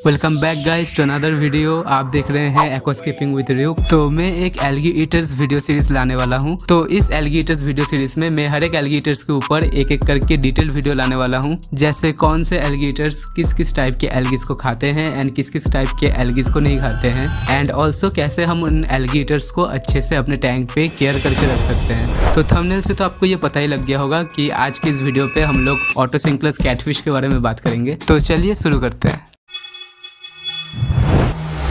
Welcome back guys to another video. आप देख रहे हैं एक्वास्केपिंग विद रियो। तो मैं एक एल्गी ईटर्स वीडियो सीरीज लाने वाला हूं। तो इस एल्गी ईटर्स वीडियो सीरीज में मैं हर एक एल्गी ईटर्स के ऊपर एक एक करके डिटेल वीडियो लाने वाला हूं, जैसे कौन से एल्गी ईटर्स किस किस टाइप के एल्गीज को खाते हैं एंड किस किस टाइप के एल्गीज को नहीं खाते हैं, एंड ऑल्सो कैसे हम उन एल्गी ईटर्स को अच्छे से अपने टैंक पे केयर करके रख सकते हैं। तो थंबनेल से तो आपको ये पता ही लग गया होगा कि आज की इस वीडियो पे हम लोग ऑटोसिंक्लस कैटफिश के बारे में बात करेंगे। तो चलिए शुरू करते हैं।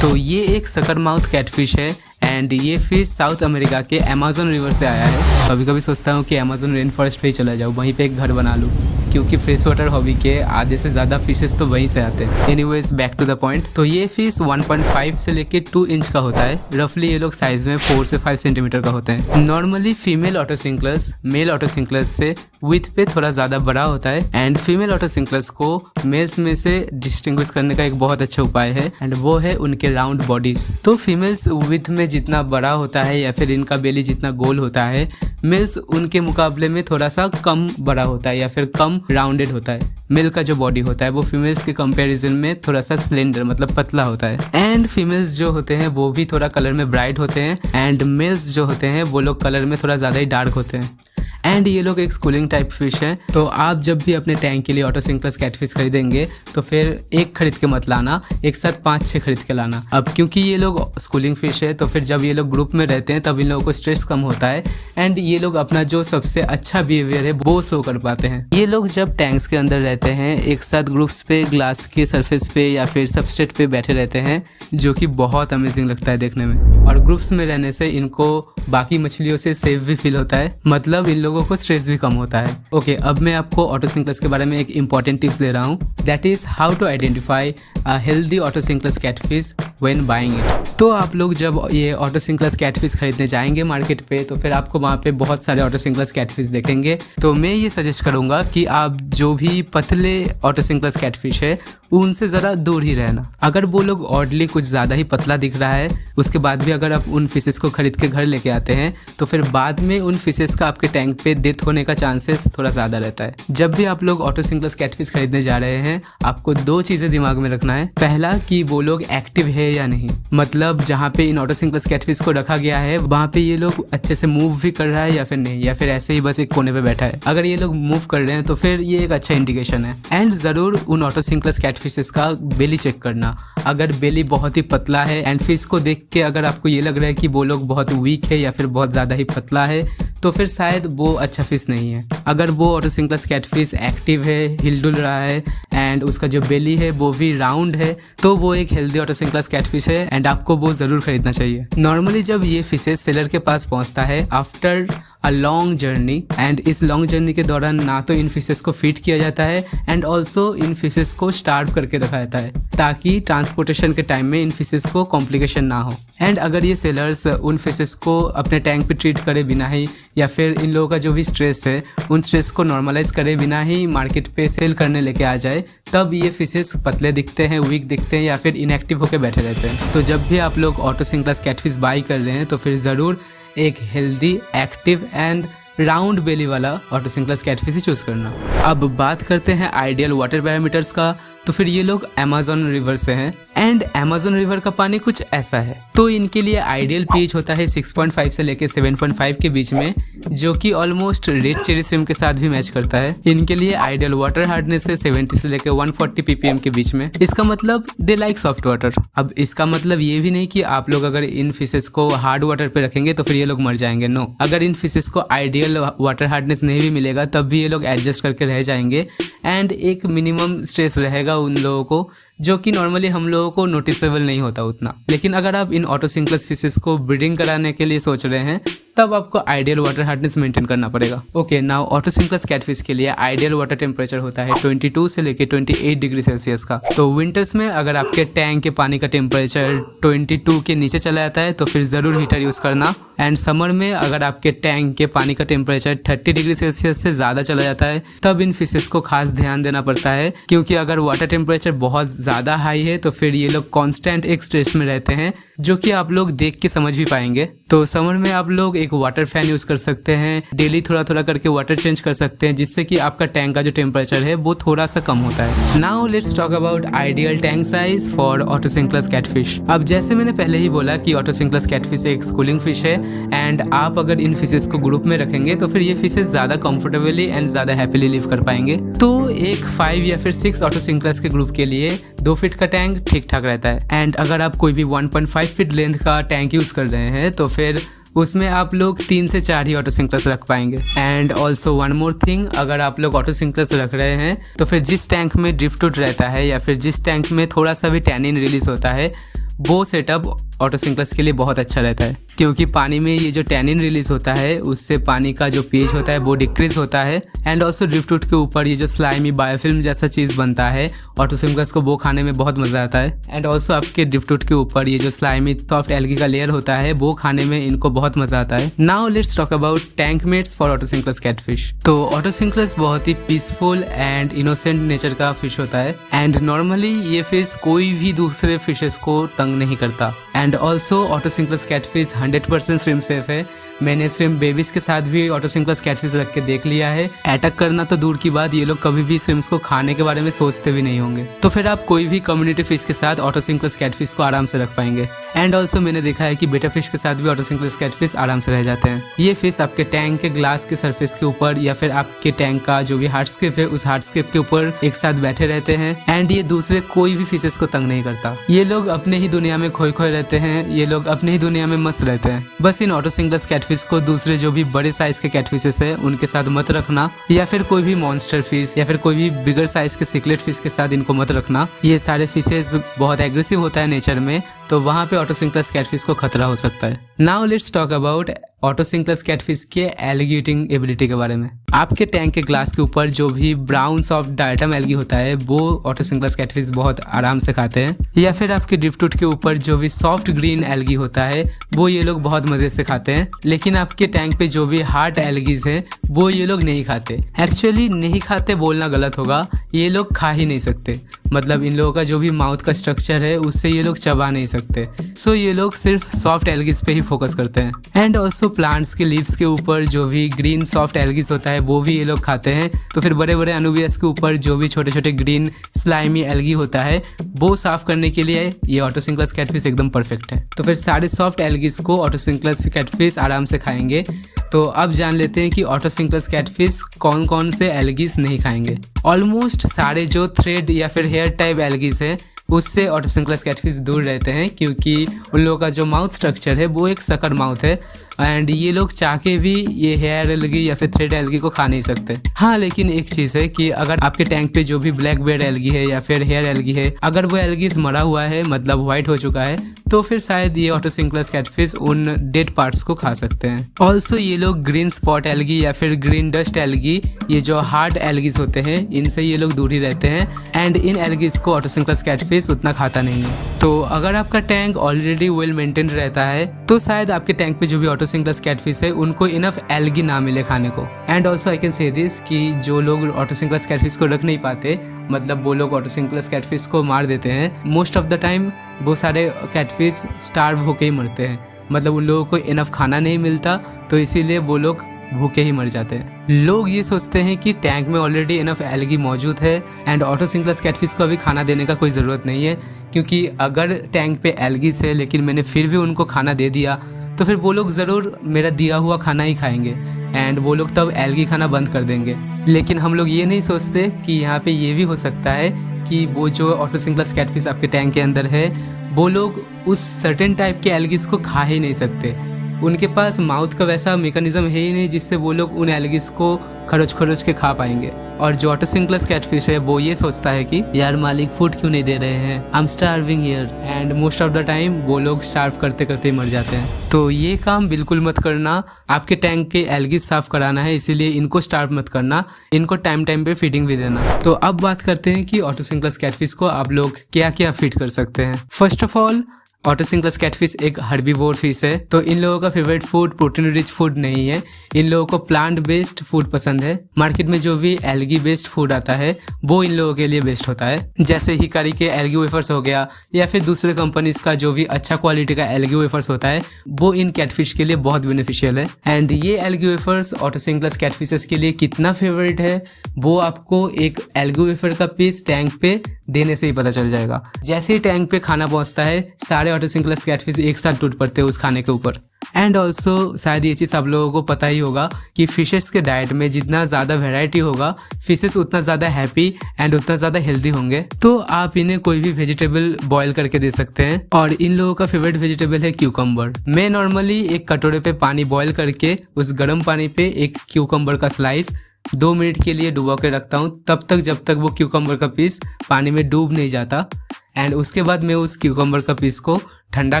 तो ये एक सकर माउथ कैटफिश है एंड ये फिश साउथ अमेरिका के अमेज़न रिवर से आया है। कभी कभी सोचता हूँ कि अमेज़न रेन फॉरेस्ट पे ही चला जाऊँ, वहीं पे एक घर बना लूँ, क्योंकि फ्रेश वाटर हॉबी के आधे से ज़्यादा फिशेस तो वहीं से आते हैं। Anyways back to the point. तो ये फिश 1.5 से लेके 2 इंच का होता है। रफली ये लोग साइज में 4 से 5 सेंटीमीटर का होते हैं। नॉर्मली फीमेल ऑटोसिंक्लस मेल ऑटोसिंक्लस से विथ पे थोड़ा ज़्यादा बड़ा होता है एंड फीमेल ऑटोसिंक्लस को मेल्स में से डिस्टिंग्विश करने का एक बहुत अच्छा उपाय है एंड वो है उनके राउंड बॉडीज। तो फीमेल्स विथ में जितना बड़ा होता है या फिर इनका बेली जितना गोल होता है, मेल्स उनके मुकाबले में थोड़ा सा कम बड़ा होता है या फिर कम राउंडेड होता है। मेल का जो बॉडी होता है वो फीमेल्स के कंपैरिजन में थोड़ा सा स्लेंडर मतलब पतला होता है। एंड फीमेल्स जो होते हैं वो भी थोड़ा कलर में ब्राइट होते हैं एंड मेल्स जो होते हैं वो लोग कलर में थोड़ा ज़्यादा ही डार्क होते हैं। एंड ये लोग एक स्कूलिंग टाइप फिश है। तो आप जब भी अपने टैंक के लिए ऑटोसिंक्लस कैटफिश खरीदेंगे तो फिर एक खरीद के मत लाना, एक साथ 5-6 खरीद के लाना। अब क्योंकि ये लोग स्कूलिंग फिश है तो फिर जब ये लोग ग्रुप में रहते हैं तब इन लोगों को स्ट्रेस कम होता है एंड ये लोग अपना जो सबसे अच्छा बिहेवियर है वो शो कर पाते हैं। ये लोग जब टैंक्स के अंदर रहते हैं एक साथ ग्रुप्स पे ग्लास के सरफेस पे या फिर सबस्ट्रेट पे बैठे रहते हैं, जो कि बहुत अमेजिंग लगता है देखने में। और ग्रुप्स में रहने से इनको बाकी मछलियों से सेफ भी फील होता है, मतलब इन लोगों को स्ट्रेस भी कम होता है। ओके, अब मैं आपको ऑटोसिंक्लस के बारे में एक इंपॉर्टेंट टिप्स दे रहा हूँ, that is how to identify a healthy otocinclus catfish when buying it. तो आप लोग जब ये ऑटोसिंक्लस कैटफिश खरीदने जाएंगे मार्केट पे तो फिर आपको वहाँ पे बहुत सारे ऑटोसिंक्लस कैटफिश देखेंगे। तो मैं ये सजेस्ट करूंगा कि आप जो भी पतले ऑटोसिंक्लस कैटफिश है उनसे ज़रा दूर ही रहना। अगर वो लोग ऑडली कुछ ज़्यादा ही पतला दिख रहा है उसके बाद भी अगर आप उन फिशेस को खरीद के घर लेके आते हैं तो फिर बाद में उन फिशेस का आपके टैंक पे डेथ होने का चांसेस थोड़ा ज़्यादा रहता है। जब भी आप लोग ऑटोसिंक्लस कैटफिश खरीदने जा रहे हैं आपको 2 चीज़ें दिमाग में रखना है। पहला कि वो लोग एक्टिव है या नहीं, मतलब जहाँ पे इन ऑटोसिंक्लस कैटफिश को रखा गया है वहाँ पे ये लोग अच्छे से मूव भी कर रहा है या फिर नहीं, या फिर ऐसे ही बस एक कोने पे बैठा है। अगर ये लोग मूव कर रहे हैं तो फिर ये एक अच्छा इंडिकेशन है। एंड ज़रूर उन ऑटोसिंक्लस कैटफिशेस का बेली चेक करना। अगर बेली बहुत ही पतला है एंड फिश को देख के अगर आपको ये लग रहा है कि वो लोग बहुत वीक है या फिर बहुत ज़्यादा ही पतला है तो फिर शायद वो अच्छा फिश नहीं है। अगर वो ऑटोसिंक्लस कैटफिश एक्टिव है, हिलडुल रहा है एंड उसका जो बेली है वो भी राउंड है तो वो एक हेल्दी ऑटोसिंक्लस कैटफिश है एंड आपको वो ज़रूर खरीदना चाहिए। नॉर्मली जब ये फिशेस सेलर के पास पहुंचता है after a long journey and इस लॉन्ग जर्नी के दौरान ना तो इन फिशेस को फीड किया जाता है एंड ऑल्सो इन फिशेस को स्टार्व करके रखा जाता है ताकि ट्रांसपोर्टेशन के टाइम में इन फिशेस को कॉम्प्लिकेशन ना हो। एंड अगर ये सेलर्स उन फिशेस को अपने टैंक पे ट्रीट करे बिना ही या फिर इन लोगों का जो भी स्ट्रेस है उन स्ट्रेस को नॉर्मलाइज करे बिना ही मार्केट पे सेल करने लेके आ जाए तब ये फिशेस पतले दिखते हैं, वीक दिखते हैं या फिर इनएक्टिव होकर बैठे रहते हैं। तो जब भी आप लोग ऑटोसिंक्लस कैटफिश बाई कर रहे हैं तो फिर ज़रूर एक हेल्दी, एक्टिव एंड राउंड बेली वाला ऑटोसिंक्लस कैटफिश ही चूज करना। अब बात करते हैं आइडियल वाटर पैरामीटर्स का। तो फिर ये लोग अमेज़न रिवर से हैं एंड अमेज़न रिवर का पानी कुछ ऐसा है। तो इनके लिए आइडियल पीएच होता है 6.5 से लेके 7.5 के बीच में, जो कि ऑलमोस्ट रेड चेरी श्रिम्प के साथ भी मैच करता है। इनके लिए आइडियल वाटर हार्डनेस है 70 से लेके 140 ppm के बीच में। इसका मतलब दे लाइक सॉफ्ट वाटर। अब इसका मतलब ये भी नहीं कि आप लोग अगर इन फिशेस को हार्ड वाटर पे रखेंगे तो फिर ये लोग मर जाएंगे। नो, अगर इन फिशेस को आइडियल वाटर हार्डनेस नहीं भी मिलेगा तब भी ये लोग एडजस्ट करके रह जाएंगे एंड एक मिनिमम स्ट्रेस रहेगा उन लोगों को जो कि नॉर्मली हम लोगों को नोटिसेबल नहीं होता उतना। लेकिन अगर आप इन ऑटोसिंक्लस फिशेस को ब्रीडिंग कराने के लिए सोच रहे हैं तब आपको आइडियल वाटर हार्डनेस मेंटेन करना पड़ेगा। ओके, नाउ ऑटोसिंक्लस कैटफिश के लिए आइडियल वाटर टेम्परेचर होता है 22 से लेके 28 डिग्री सेल्सियस का। तो विंटर्स में अगर आपके टैंक के पानी का टेम्परेचर 22 के नीचे चला जाता है तो फिर ज़रूर हीटर यूज़ करना। एंड समर में अगर आपके टैंक के पानी का टेम्परेचर 30 डिग्री सेल्सियस से ज़्यादा चला जाता है तब इन फिशेस को खास ध्यान देना पड़ता है, क्योंकि अगर वाटर टेम्परेचर बहुत ज़्यादा हाई है तो फिर ये लोग कांस्टेंट एक स्ट्रेस में रहते हैं, जो कि आप लोग देख के समझ भी पाएंगे। तो समर में आप लोग एक वाटर फैन यूज़ कर सकते हैं, डेली थोड़ा थोड़ा करके वाटर चेंज कर सकते हैं, जिससे कि आपका टैंक का जो टेम्परेचर है वो थोड़ा सा कम होता है। Now let's talk about ideal tank size for otocinclus catfish. अब जैसे मैंने पहले ही बोला कि ऑटोसिंक्लस कैटफिश एक स्कूलिंग फिश है, एंड आप अगर इन फिशेस को ग्रुप में रखेंगे तो फिर ये फिशेस ज़्यादा कंफर्टेबली एंड ज़्यादा हैप्पीली लिव कर पाएंगे। तो एक 5 या फिर 6 ऑटोसिंक्लस के ग्रुप के लिए 2 फीट का टैंक ठीक ठाक रहता है। एंड अगर आप कोई भी 1.5 फीट लेंथ का टैंक यूज़ कर रहे हैं तो फिर उसमें आप लोग 3 से 4 ही ऑटोसिंक्लस रख पाएंगे। And also one more thing, अगर आप लोग ऑटोसिंक्लस रख रहे हैं तो फिर जिस टैंक में ड्रिफ्टवुड रहता है या फिर जिस टैंक में थोड़ा सा भी टैनिन रिलीज होता है, वो सेटअप ऑटोसिंक्लस के लिए बहुत अच्छा रहता है, क्योंकि पानी में ये जो टैनिन रिलीज होता है उससे पानी का जो पीएच होता है वो डिक्रीज होता है। एंड ऑल्सो ड्रिफ्टवुड के ऊपर ये जो स्लाइमी बायोफिल्म जैसा चीज़ बनता है ऑटोसिंक्लस को वो खाने में बहुत मज़ा आता है। एंड ऑल्सो आपके ड्रिफ्टवुड के ऊपर ये जो स्लाइमी सॉफ्ट एल्गी का लेयर होता है वो खाने में इनको बहुत मज़ा आता है। Now let's talk about tank mates for otocinclus catfish. तो ऑटोसिंक्लस बहुत ही पीसफुल एंड इनोसेंट नेचर का फिश होता है, एंड नॉर्मली ये फिश कोई भी दूसरे फिशेस को तंग नहीं करता। And also otocinclus catfish 100% shrimp safe है। मैंने श्रिम्प बेबीज के साथ भी ऑटोसिंक्लस कैटफिश रख के देख लिया है। अटैक करना तो दूर की बात, ये लोग कभी भी श्रिम्प्स को खाने के बारे में सोचते भी नहीं होंगे। तो फिर आप कोई भी कम्युनिटी फिश के साथ ऑटोसिंक्लस कैटफिश को आराम से रख पाएंगे। एंड ऑल्सो मैंने देखा है कि बेटा फिश के साथ भी ऑटोसिंक्लस कैटफिश आराम से रह जाते हैं। ये फिश आपके टैंक के ग्लास के सरफेस के ऊपर या फिर आपके टैंक का जो भी हार्डस्केप है उस हार्डस्केप के ऊपर एक साथ बैठे रहते हैं, एंड ये दूसरे कोई भी फिशेस को तंग नहीं करता। ये लोग अपने ही दुनिया में खोए खोए रहते हैं, ये लोग अपने ही दुनिया में मस्त रहते हैं। बस इन ऑटोसिंक्लस कैटफिश को दूसरे जो भी बड़े साइज के कैटफिशेस है उनके साथ मत रखना, या फिर कोई भी मॉन्स्टर फिश या फिर कोई भी बिगर साइज के सिकलेट फिश के साथ इनको मत रखना। ये सारे फिशेस बहुत एग्रेसिव होता है नेचर में, तो वहाँ पे ऑटोसिंक्लस कैटफिश को खतरा हो सकता है। Now let's talk about otocinclus catfish के एल्गी ईटिंग एबिलिटी के बारे में। आपके टैंक के ग्लास के ऊपर जो भी ब्राउन सॉफ्ट डायटम एल्गी होता है वो ऑटोसिंक्लस कैटफिश बहुत आराम से खाते हैं, या फिर आपके ड्रिफ्टवुड के ऊपर जो भी सॉफ्ट ग्रीन एल्गी होता है वो ये लोग बहुत मज़े से खाते हैं। लेकिन आपके टैंक पे जो भी हार्ड एल्गीज है वो ये लोग नहीं खाते। एक्चुअली नहीं खाते बोलना गलत होगा, ये लोग खा ही नहीं सकते। मतलब इन लोगों का जो भी माउथ का स्ट्रक्चर है उससे ये लोग चबा नहीं सकते। सो ये लोग सिर्फ सॉफ्ट एल्गीज पे ही फोकस करते हैं। एंड ऑल्सो प्लांट्स के लीव्स के ऊपर जो भी ग्रीन सॉफ्ट एल्गीज होता है वो भी ये लोग खाते हैं। तो फिर बड़े बड़े अनुबियस के ऊपर जो भी छोटे छोटे ग्रीन स्लाइमी एल्गी होता है वो साफ करने के लिए ये ऑटोसिंक्लस कैटफिश एकदम परफेक्ट है। तो फिर सारे सॉफ्ट एल्गीज को ऑटोसिंक्लस कैटफिश आराम से खाएंगे। तो अब जान लेते हैं कि ऑटोसिंक्लस कैटफिश कौन कौन से एल्गीज नहीं खाएंगे। ऑलमोस्ट सारे जो थ्रेड या फिर हेयर टाइप एल्गीज है उससे ऑटोसिंक्लस कैटफिश दूर रहते हैं, क्योंकि उन लोगों का जो माउथ स्ट्रक्चर है वो एक सकर माउथ है, एंड ये लोग चाह के भी ये हेयर एल्गी या फिर थ्रेड एल्गी को खा नहीं सकते। हाँ, लेकिन एक चीज़ है कि अगर आपके टैंक पे जो भी ब्लैक बेड एल्गी है या फिर हेयर एल्गी है, अगर वो एल्गीज मरा हुआ है मतलब वाइट हो चुका है, तो फिर शायद ये ऑटोसिंक्लस कैटफिश उन डेड पार्ट्स को खा सकते हैं। ऑल्सो ये लोग ग्रीन स्पॉट एल्गी या फिर ग्रीन डस्ट एल्गी, ये जो हार्ड एल्गीज होते हैं इनसे ये लोग दूर ही रहते हैं, एंड इन एल्गीज को ऑटोसिंक्लस कैटफिश उतना खाता नहीं है। तो अगर आपका टैंक ऑलरेडी वेल मेंटेन रहता है तो शायद आपके टैंक पे जो भी ऑटोसिंक्लस कैटफिश है उनको इनफ एल्गी ना मिले खाने को। And also I can say this कि जो लोग ऑटोसिंक्लस कैटफिश को रख नहीं पाते, मतलब वो लोग ऑटोसिंक्लस कैटफिश को मार देते हैं, मोस्ट ऑफ द टाइम वो सारे कैटफिश स्टार्व होके ही मरते हैं। मतलब उन लोगों को इनफ खाना नहीं मिलता, तो इसीलिए वो लोग भूखे ही मर जाते हैं। लोग ये सोचते हैं कि टैंक में ऑलरेडी इनफ एल्गी मौजूद है एंड ऑटोसिंक्लस कैटफिश को अभी खाना देने का कोई ज़रूरत नहीं है, क्योंकि अगर टैंक पे एल्गीज है लेकिन मैंने फिर भी उनको खाना दे दिया तो फिर वो लोग ज़रूर मेरा दिया हुआ खाना ही खाएंगे, एंड वो लोग तब एल्गी खाना बंद कर देंगे। लेकिन हम लोग ये नहीं सोचते कि यहाँ पे ये भी हो सकता है कि वो जो ऑटोसिंक्लस कैटफिश आपके टैंक के अंदर है वो लोग उस सर्टेन टाइप के एल्गीज को खा ही नहीं सकते। उनके पास माउथ का वैसा मेकानिज्म है ही नहीं जिससे वो लोग उन एल्गीज को खरोच खरोच के खा पाएंगे। और जो ऑटोसिंक्लस कैटफिश है वो ये सोचता है कि यार मालिक फूड क्यों नहीं दे रहे हैं, I am starving here, and most of the time वो लोग स्टार्व करते करते मर जाते हैं। तो ये काम बिल्कुल मत करना। आपके टैंक के एल्गीज साफ कराना है, इसीलिए इनको स्टार्व मत करना, इनको टाइम टाइम पे फीडिंग भी देना। तो अब बात करते हैं कि ऑटोसिंक्लस कैटफिश को आप लोग क्या क्या फीड कर सकते हैं। फर्स्ट ऑफ ऑल ऑटोसिंक्लस कैटफिश एक हर्बीवोर फिश है, तो इन लोगों का favourite food protein rich food नहीं है। इन लोगों को प्लांट बेस्ड फूड पसंद है। मार्केट में जो भी एल्गी बेस्ड फूड आता है वो इन लोगों के लिए बेस्ट होता है, जैसे हिकारी के एल्गी वेफर्स हो गया या फिर दूसरे कंपनीज का जो भी अच्छा क्वालिटी का एल्गी वेफर्स होता है वो इन कैटफिश के लिए बहुत बेनिफिशियल है। एंड ये एल्गी वेफर्स ऑटोसिंक्लस कैटफिशेस के लिए कितना फेवरेट है वो आपको एक एल्गी वेफर का पीस टैंक पे देने से ही पता चल जाएगा। जैसे ही टैंक पे खाना पहुंचता है सारे ऑटोसिंक्लस कैटफिश एक साथ टूट पड़ते हैं उस खाने के ऊपर। एंड ऑल्सो शायद ये चीज़ आप लोगों को पता ही होगा कि फिशेस के डाइट में जितना ज़्यादा वैरायटी होगा फिशेस उतना ज़्यादा हैप्पी एंड उतना ज़्यादा हेल्दी होंगे। तो आप इन्हें कोई भी वेजिटेबल बॉईल करके दे सकते हैं, और इन लोगों का फेवरेट वेजिटेबल है क्यूकम्बर। मैं नॉर्मली एक कटोरे पे पानी बॉईल करके उस गर्म पानी पे एक क्यूकम्बर का स्लाइस 2 मिनट के लिए डुबो के रखता हूँ, तब तक जब तक वो क्यूकम्बर का पीस पानी में डूब नहीं जाता। एंड उसके बाद मैं उस क्यूकम्बर का पीस को ठंडा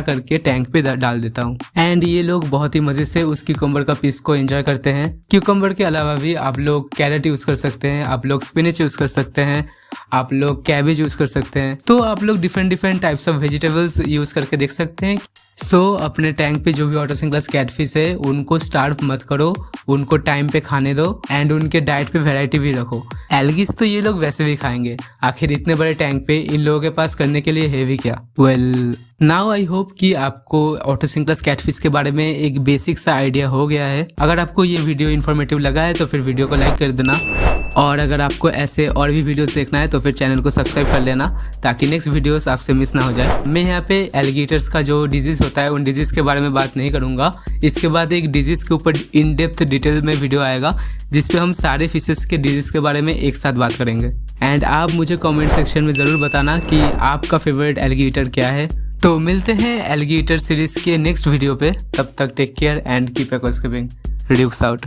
करके टैंक पे डाल देता हूँ। एंड ये लोग बहुत ही मज़े से उस क्यूकम्बर का पीस को एंजॉय करते हैं। क्यूकम्बर के अलावा भी आप लोग कैरेट यूज़ कर सकते हैं, आप लोग स्पिनच यूज़ कर सकते हैं, आप लोग कैबेज यूज़ कर सकते हैं। तो आप लोग different types of vegetables use करके देख सकते हैं। सो अपने टैंक पे जो भी ऑटोसिंक्लस कैटफिश है उनको स्टार्व मत करो, उनको टाइम पे खाने दो एंड उनके डाइट पे वैरायटी भी रखो। एल्गीज तो ये लोग वैसे भी खाएंगे, आखिर इतने बड़े टैंक पे इन लोगों के पास करने के लिए है भी क्या। वेल नाउ आई होप कि आपको ऑटोसिंक्लस कैटफिश के बारे में एक बेसिक सा आइडिया हो गया है। अगर आपको ये वीडियो इन्फॉर्मेटिव लगा है तो फिर वीडियो को लाइक कर देना, और अगर आपको ऐसे और भी वीडियोस देखना है तो फिर चैनल को सब्सक्राइब कर लेना ताकि नेक्स्ट वीडियोस आपसे मिस ना हो जाए। मैं यहाँ पे एलिगेटर्स का जो डिजीज़ होता है उन डिजीज़ के बारे में बात नहीं करूँगा। इसके बाद एक डिजीज़ के ऊपर इन डेप्थ डिटेल में वीडियो आएगा जिस पे हम सारे फिशेस के डिजीज़ के बारे में एक साथ बात करेंगे। एंड आप मुझे कॉमेंट सेक्शन में ज़रूर बताना कि आपका फेवरेट एलिगेटर क्या है। तो मिलते हैं एलिगेटर सीरीज़ के नेक्स्ट वीडियो पे, तब तक take care and keep aquascaping. Reduce out.